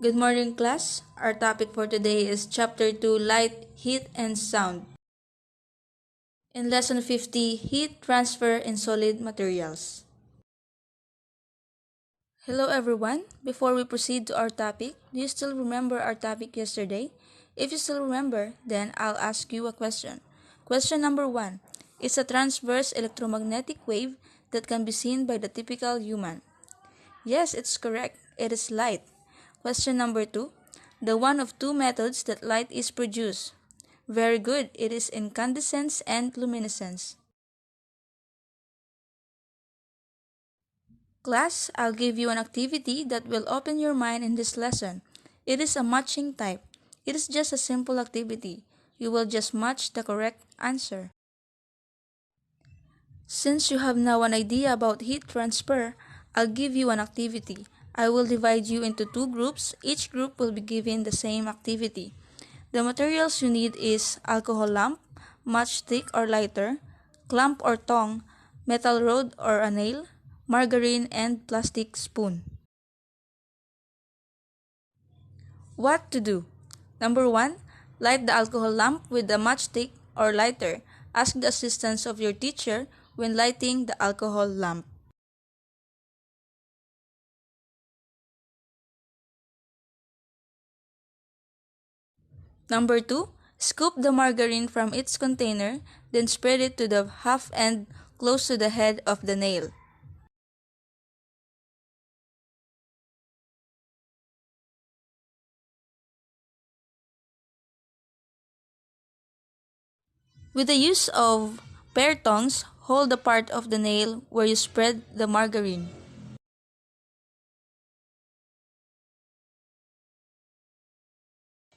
Good morning, class. Our topic for today is Chapter 2, Light, Heat, and Sound. In Lesson 50, Heat Transfer in Solid Materials. Hello, everyone. Before we proceed to our topic, do you still remember our topic yesterday? If you still remember, then I'll ask you a question. Question number 1. Is a transverse electromagnetic wave that can be seen by the typical human? Yes, it's correct. It is light. Question number 2. The one of two methods that light is produced. Very good. It is incandescence and luminescence. Class, I'll give you an activity that will open your mind in this lesson. It is a matching type. It is just a simple activity. You will just match the correct answer. Since you have now an idea about heat transfer, I'll give you an activity. I will divide you into two groups. Each group will be given the same activity. The materials you need is alcohol lamp, matchstick or lighter, clamp or tong, metal rod or a nail, margarine, and plastic spoon. What to do? Number 1. Light the alcohol lamp with the matchstick or lighter. Ask the assistance of your teacher when lighting the alcohol lamp. Number 2. Scoop the margarine from its container, then spread it to the half end close to the head of the nail. With the use of pair tongs, hold the part of the nail where you spread the margarine.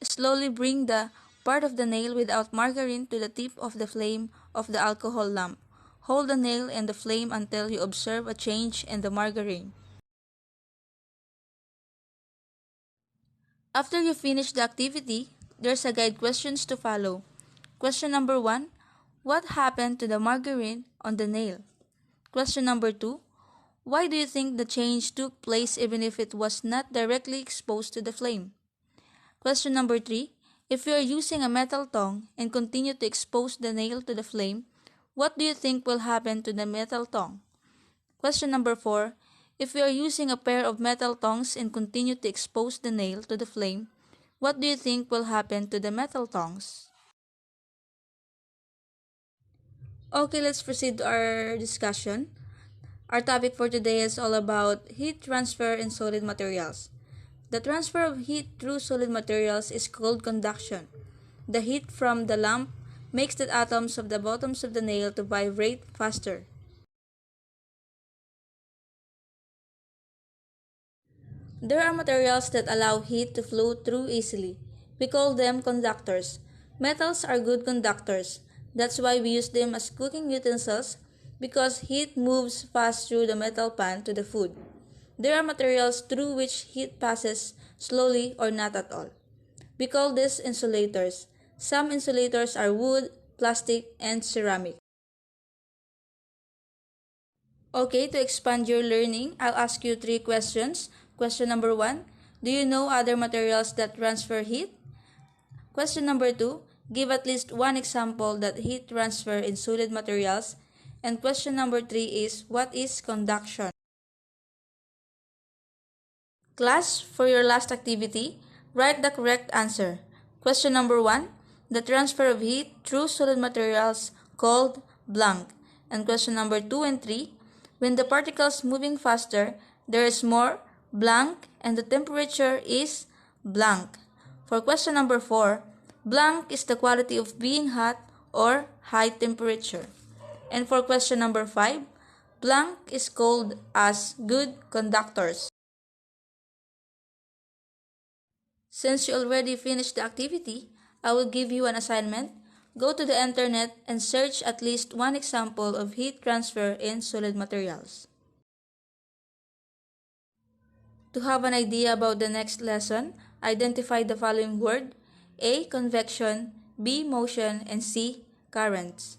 Slowly bring the part of the nail without margarine to the tip of the flame of the alcohol lamp. Hold the nail and the flame until you observe a change in the margarine. After you finish the activity, there's a guide questions to follow. Question number 1. What happened to the margarine on the nail? Question number 2. Why do you think the change took place even if it was not directly exposed to the flame? Question number 3. If you are using a metal tong and continue to expose the nail to the flame, what do you think will happen to the metal tong? Question number 4. If you are using a pair of metal tongs and continue to expose the nail to the flame, what do you think will happen to the metal tongs? Okay, let's proceed to our discussion. Our topic for today is all about heat transfer in solid materials. The transfer of heat through solid materials is called conduction. The heat from the lamp makes the atoms of the bottoms of the nail to vibrate faster. There are materials that allow heat to flow through easily. We call them conductors. Metals are good conductors. That's why we use them as cooking utensils because heat moves fast through the metal pan to the food. There are materials through which heat passes slowly or not at all. We call these insulators. Some insulators are wood, plastic, and ceramic. Okay, to expand your learning, I'll ask you 3 questions. Question number 1, do you know other materials that transfer heat? Question number 2, give at least one example that heat transfer in solid materials. And question number 3 is, what is conduction? Class, for your last activity, write the correct answer. Question number 1, the transfer of heat through solid materials called blank. And question number 2 and 3, when the particles moving faster, there is more blank and the temperature is blank. For question number 4, blank is the quality of being hot or high temperature. And for question number 5, blank is called as good conductors. Since you already finished the activity, I will give you an assignment. Go to the internet and search at least one example of heat transfer in solid materials. To have an idea about the next lesson, identify the following word: A. Convection, B. Motion, and C. Currents.